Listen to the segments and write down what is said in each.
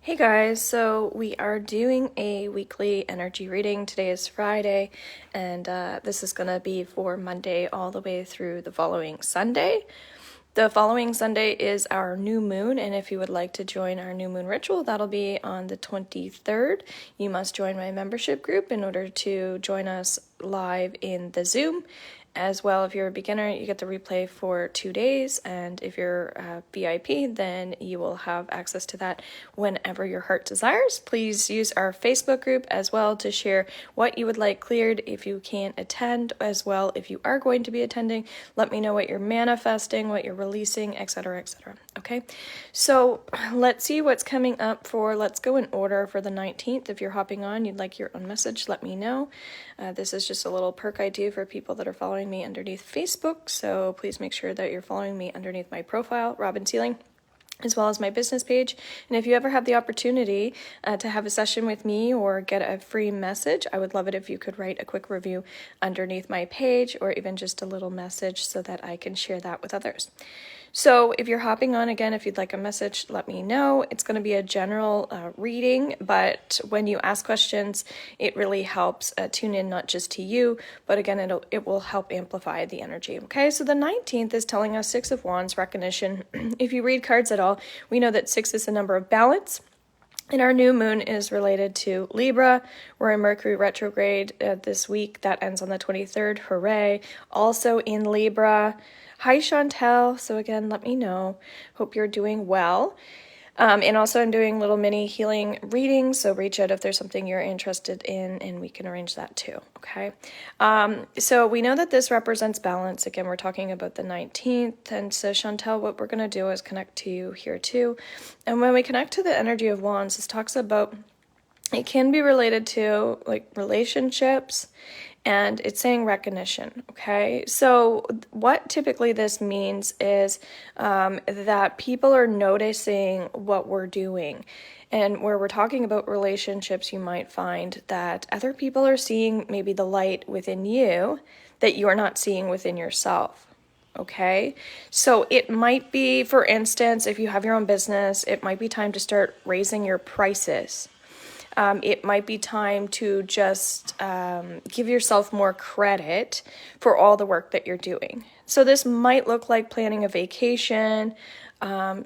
Hey guys, so we are doing a weekly energy reading. Today is Friday, and this is going to be for Monday all the way through the following Sunday. The following Sunday is our new moon, and if you would like to join our new moon ritual, that'll be on the 23rd. You must join my membership group in order to join us live in the Zoom. As well, if you're a beginner, you get the replay for 2 days, and if you're a VIP, then you will have access to that whenever your heart desires. Please use our Facebook group as well to share what you would like cleared if you can't attend, as well if you are going to be attending. Let me know what you're manifesting, what you're releasing, etc., etc. Okay, so let's see what's coming up for, let's go in order for the 19th. If you're hopping on, you'd like your own message, let me know. This is just a little perk I do for people that are following me underneath Facebook, so please make sure that you're following me underneath my profile, Robin Sealing, as well as my business page. And if you ever have the opportunity to have a session with me or get a free message, I would love it if you could write a quick review underneath my page, or even just a little message so that I can share that with others. So if you're hopping on again, if you'd like a message, let me know. It's going to be a general reading, but when you ask questions, it really helps tune in not just to you, but again, it will help amplify the energy. Okay, so the 19th is telling us Six of Wands recognition. If you read cards at all, we know that 6 is the number of balance. And our new moon is related to Libra. We're in Mercury retrograde this week. That ends on the 23rd. Hooray. Also in Libra. Hi, Chantel. So again, let me know. Hope you're doing well. And also I'm doing little mini healing readings, so reach out if there's something you're interested in, and we can arrange that too, okay? So we know that this represents balance. Again, we're talking about the 19th, and so Chantel, what we're going to do is connect to you here too. And when we connect to the energy of wands, this talks about, it can be related to like relationships, and it's saying recognition, okay? So what typically this means is that people are noticing what we're doing. And where we're talking about relationships, you might find that other people are seeing maybe the light within you that you're not seeing within yourself. Okay, so it might be, for instance, if you have your own business, it might be time to start raising your prices. It might be time to just give yourself more credit for all the work that you're doing. So this might look like planning a vacation,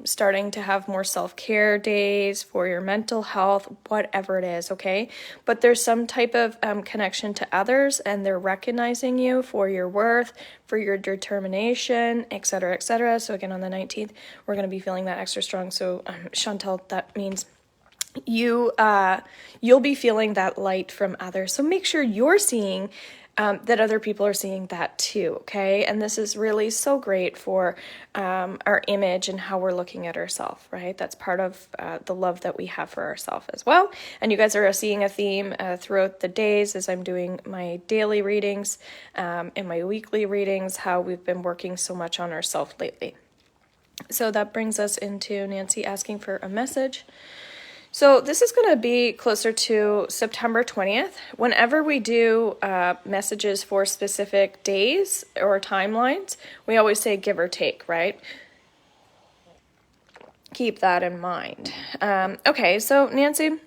starting to have more self-care days for your mental health, whatever it is, okay? But there's some type of connection to others, and they're recognizing you for your worth, for your determination, etc., etc. So again, on the 19th, we're going to be feeling that extra strong. So Chantel, that means you'll be feeling that light from others. So make sure you're seeing that other people are seeing that too, okay? And this is really so great for our image and how we're looking at ourselves, right? That's part of the love that we have for ourselves as well. And you guys are seeing a theme throughout the days as I'm doing my daily readings and my weekly readings, how we've been working so much on ourselves lately. So that brings us into Nancy asking for a message. So this is going to be closer to September 20th. Whenever we do messages for specific days or timelines, we always say give or take, right? Keep that in mind. Okay, so Nancy,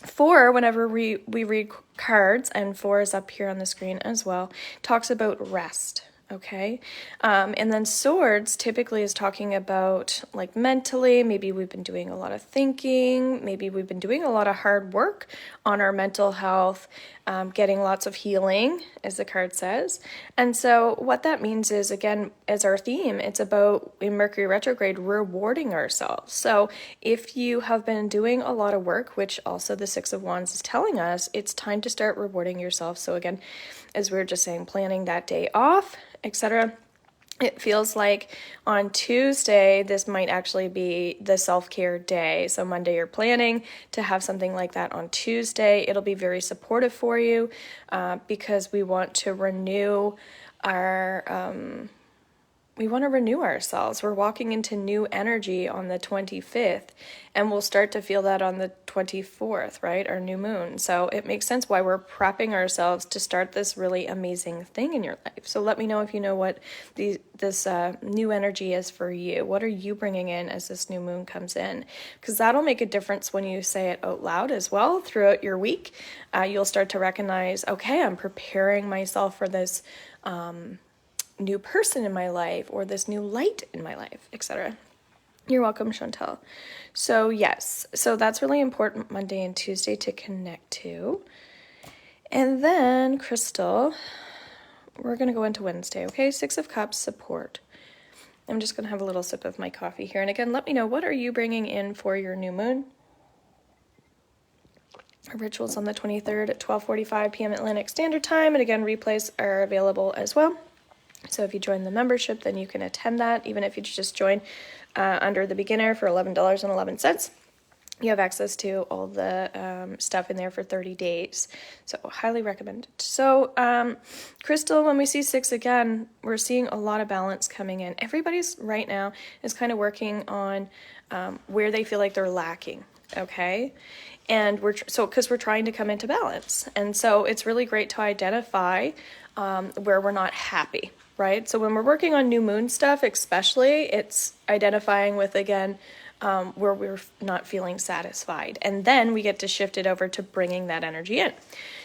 4, whenever we read cards, and 4 is up here on the screen as well, talks about rest. Okay, and then swords typically is talking about like mentally, maybe we've been doing a lot of thinking, maybe we've been doing a lot of hard work on our mental health, getting lots of healing, as the card says. And so what that means is, again, as our theme, it's about, in Mercury retrograde, rewarding ourselves. So if you have been doing a lot of work, which also the Six of Wands is telling us, it's time to start rewarding yourself. So again, as we were just saying, planning that day off, etc. It feels like on Tuesday, this might actually be the self-care day. So Monday, you're planning to have something like that on Tuesday. It'll be very supportive for you because we want to renew our renew ourselves. We're walking into new energy on the 25th, and we'll start to feel that on the 24th, right? Our new moon. So it makes sense why we're prepping ourselves to start this really amazing thing in your life. So let me know if you know what this new energy is for you. What are you bringing in as this new moon comes in? Because that'll make a difference when you say it out loud as well throughout your week. You'll start to recognize, okay, I'm preparing myself for this new person in my life, or this new light in my life, etc. You're welcome, Chantel. So yes, so that's really important Monday and Tuesday to connect to. And then, Crystal, we're going to go into Wednesday, okay? Six of Cups, support. I'm just going to have a little sip of my coffee here. And again, let me know, what are you bringing in for your new moon? Our ritual's on the 23rd at 12:45 p.m. Atlantic Standard Time. And again, replays are available as well. So if you join the membership, then you can attend that. Even if you just join under the beginner for $11.11, you have access to all the stuff in there for 30 days. So highly recommend it. So Crystal, when we see six again, we're seeing a lot of balance coming in. Everybody's right now is kind of working on where they feel like they're lacking. Okay. And because we're trying to come into balance. And so it's really great to identify where we're not happy. Right? So when we're working on new moon stuff, especially, it's identifying with, again, where we're not feeling satisfied. And then we get to shift it over to bringing that energy in.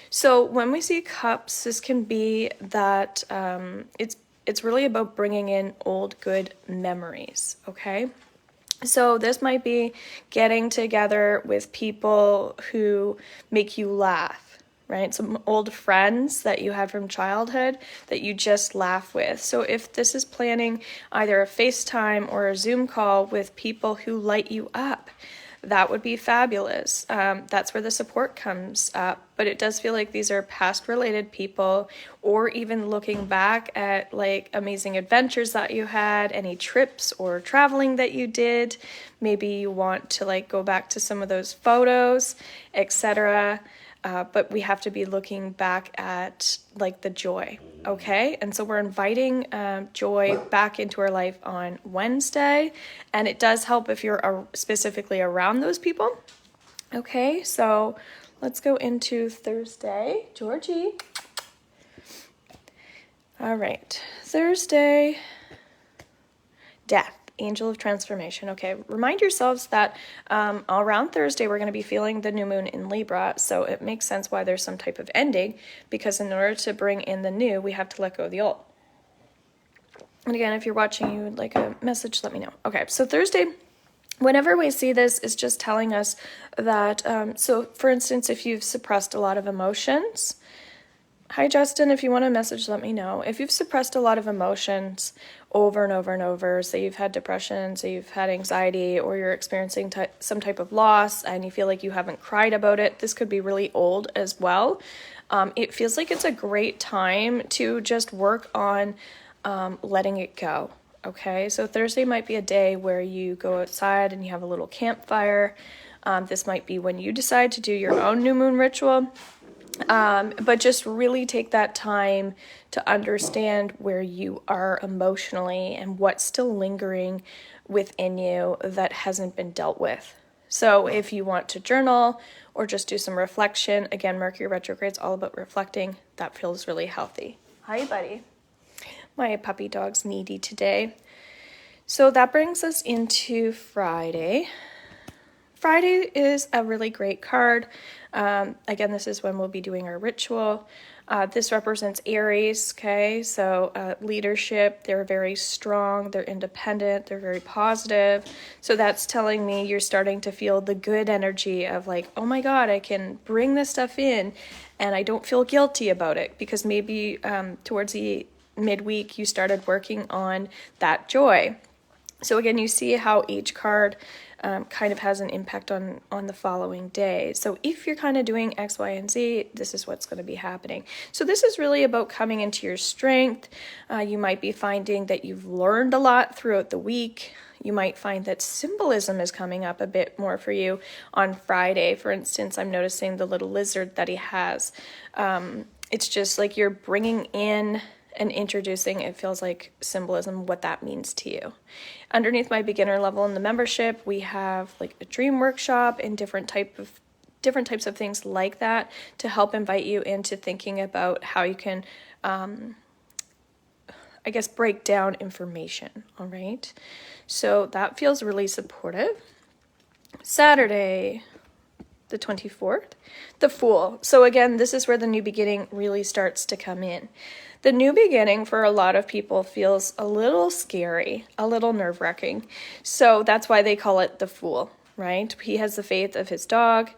So when we see cups, this can be that it's really about bringing in old good memories, okay? So this might be getting together with people who make you laugh. Right? Some old friends that you had from childhood that you just laugh with. So if this is planning either a FaceTime or a Zoom call with people who light you up, that would be fabulous. That's where the support comes up. But it does feel like these are past related people, or even looking back at like amazing adventures that you had, any trips or traveling that you did. Maybe you want to like go back to some of those photos, etc. But we have to be looking back at like the joy, okay? And so we're inviting joy back into our life on Wednesday, and it does help if you're specifically around those people, okay? So let's go into Thursday. Georgie. All right, Thursday, death. Angel of Transformation. Okay, remind yourselves that around Thursday we're going to be feeling the new moon in Libra, so it makes sense why there's some type of ending, because in order to bring in the new, we have to let go of the old. And again, if you're watching, you would like a message, let me know. Okay, so Thursday, whenever we see this, is just telling us that, so for instance, if you've suppressed a lot of emotions, hi Justin, if you want a message, let me know. If you've suppressed a lot of emotions over and over and over, say you've had depression, say you've had anxiety, or you're experiencing some type of loss and you feel like you haven't cried about it, this could be really old as well. It feels like it's a great time to just work on letting it go. Okay, so Thursday might be a day where you go outside and you have a little campfire. This might be when you decide to do your own new moon ritual. But just really take that time to understand where you are emotionally and what's still lingering within you that hasn't been dealt with. So if you want to journal or just do some reflection, again, Mercury retrograde's all about reflecting. That feels really healthy. Hi, buddy. My puppy dog's needy today. So that brings us into Friday. Friday is a really great card. Again, this is when we'll be doing our ritual. This represents Aries, okay? So leadership, they're very strong, they're independent, they're very positive. So that's telling me you're starting to feel the good energy of like, oh my God, I can bring this stuff in and I don't feel guilty about it, because maybe towards the midweek you started working on that joy. So again, you see how each card kind of has an impact on the following day. So if you're kind of doing X, Y, and Z, this is what's going to be happening. So this is really about coming into your strength. You might be finding that you've learned a lot throughout the week. You might find that symbolism is coming up a bit more for you on Friday. For instance, I'm noticing the little lizard that he has. It's just like you're bringing in and introducing, it feels like, symbolism, what that means to you. Underneath my beginner level in the membership, we have like a dream workshop and different types of things like that to help invite you into thinking about how you can break down information. All right, so that feels really supportive. Saturday, the 24th, the Fool. So again, this is where the new beginning really starts to come in. The new beginning for a lot of people feels a little scary, a little nerve-wracking. So that's why they call it the Fool, right? He has the faith of his dog.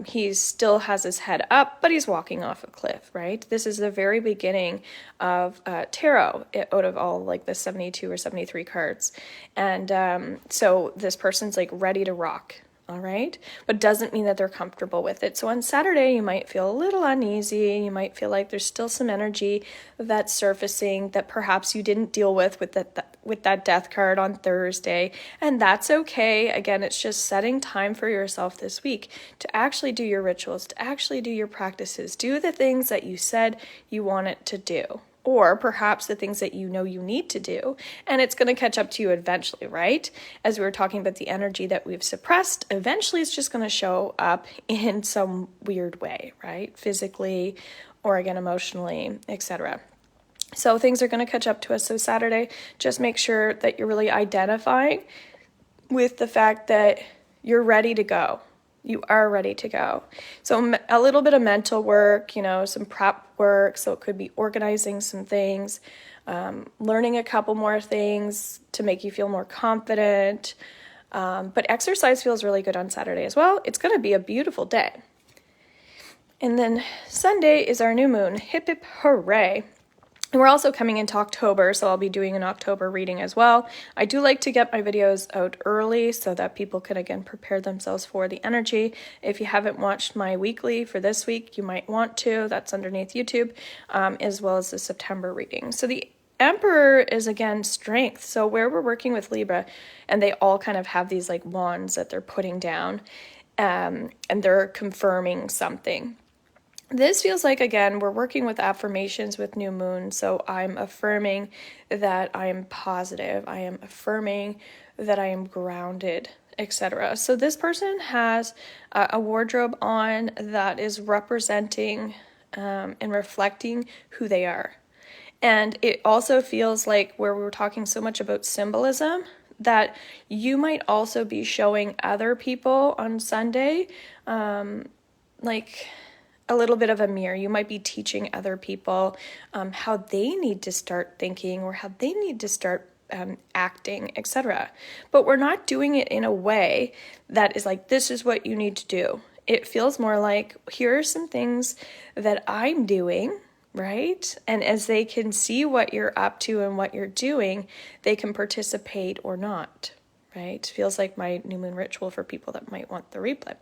He still has his head up, but he's walking off a cliff, right? This is the very beginning of tarot out of all like the 72 or 73 cards. And so this person's like ready to rock. All right, but doesn't mean that they're comfortable with it. So on Saturday, you might feel a little uneasy. You might feel like there's still some energy that's surfacing that perhaps you didn't deal with that death card on Thursday, and that's okay. Again, it's just setting time for yourself this week to actually do your rituals, to actually do your practices, do the things that you said you wanted to do. Or perhaps the things that you know you need to do, and it's going to catch up to you eventually, right? As we were talking about the energy that we've suppressed, eventually it's just going to show up in some weird way, right? Physically, or again, emotionally, etc. So things are going to catch up to us. So Saturday, just make sure that you're really identifying with the fact that you're ready to go. You are ready to go. So a little bit of mental work, some prep work. So it could be organizing some things, learning a couple more things to make you feel more confident. But exercise feels really good on Saturday as well. It's going to be a beautiful day. And then Sunday is our new moon. Hip, hip, hooray. And we're also coming into October, so I'll be doing an October reading as well. I do like to get my videos out early so that people can, again, prepare themselves for the energy. If you haven't watched my weekly for this week, you might want to. That's underneath YouTube, as well as the September reading. So the Emperor is, again, strength. So where we're working with Libra, and they all kind of have these like wands that they're putting down, and they're confirming something. This feels like, again, we're working with affirmations with new moon. So I'm affirming that I am positive. I am affirming that I am grounded, etc. So this person has a wardrobe on that is representing and reflecting who they are. And it also feels like, where we were talking so much about symbolism, that you might also be showing other people on Sunday, like a little bit of a mirror. You might be teaching other people how they need to start thinking, or how they need to start acting, etc. But we're not doing it in a way that is like, this is what you need to do. It feels more like, here are some things that I'm doing, right? And as they can see what you're up to and what you're doing, they can participate or not. Right? Feels like my new moon ritual for people that might want the replay.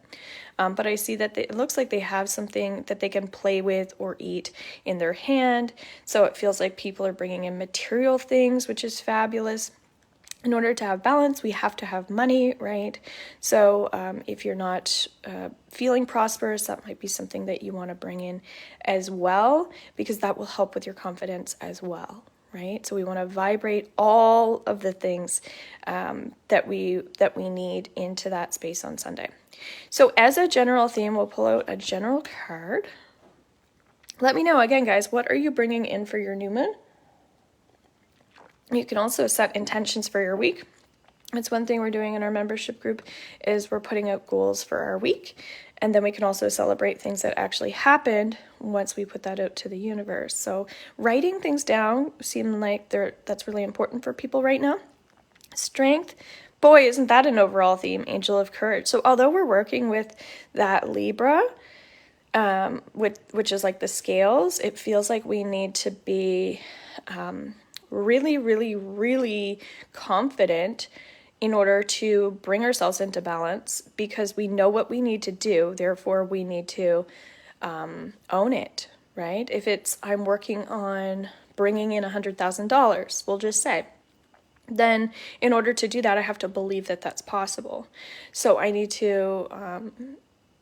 But I see that it looks like they have something that they can play with or eat in their hand. So it feels like people are bringing in material things, which is fabulous. In order to have balance, we have to have money, right? So if you're not feeling prosperous, that might be something that you want to bring in as well, because that will help with your confidence as well. Right? So we want to vibrate all of the things that we need into that space on Sunday. So as a general theme, we'll pull out a general card. Let me know, again, guys, what are you bringing in for your new moon? You can also set intentions for your week. It's one thing we're doing in our membership group, is we're putting out goals for our week. And then we can also celebrate things that actually happened once we put that out to the universe. So writing things down seems like that's really important for people right now. Strength, boy, isn't that an overall theme? Angel of Courage. So although we're working with that Libra, which is like the scales, it feels like we need to be really, really, really confident in order to bring ourselves into balance, because we know what we need to do. Therefore, we need to own it, right? If it's, I'm working on bringing in $100,000, we'll just say, then in order to do that, I have to believe that that's possible. So I need to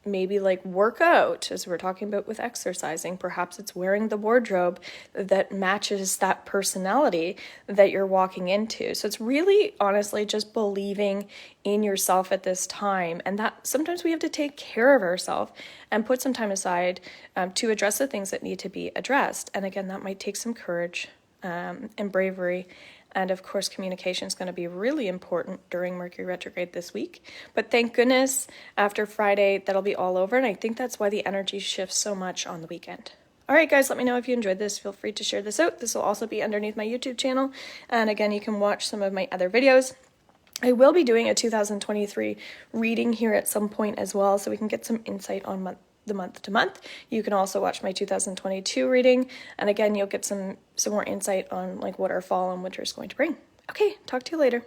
maybe like work out, as we're talking about with exercising. Perhaps it's wearing the wardrobe that matches that personality that you're walking into. So it's really honestly just believing in yourself at this time, and that sometimes we have to take care of ourselves and put some time aside to address the things that need to be addressed. And again, that might take some courage and bravery. And of course, communication is going to be really important during Mercury retrograde this week. But thank goodness, after Friday, that'll be all over. And I think that's why the energy shifts so much on the weekend. All right, guys, let me know if you enjoyed this. Feel free to share this out. This will also be underneath my YouTube channel. And again, you can watch some of my other videos. I will be doing a 2023 reading here at some point as well, so we can get some insight on the month to month. You can also watch my 2022 reading, and again, you'll get some more insight on like what our fall and winter is going to bring. Okay, talk to you later.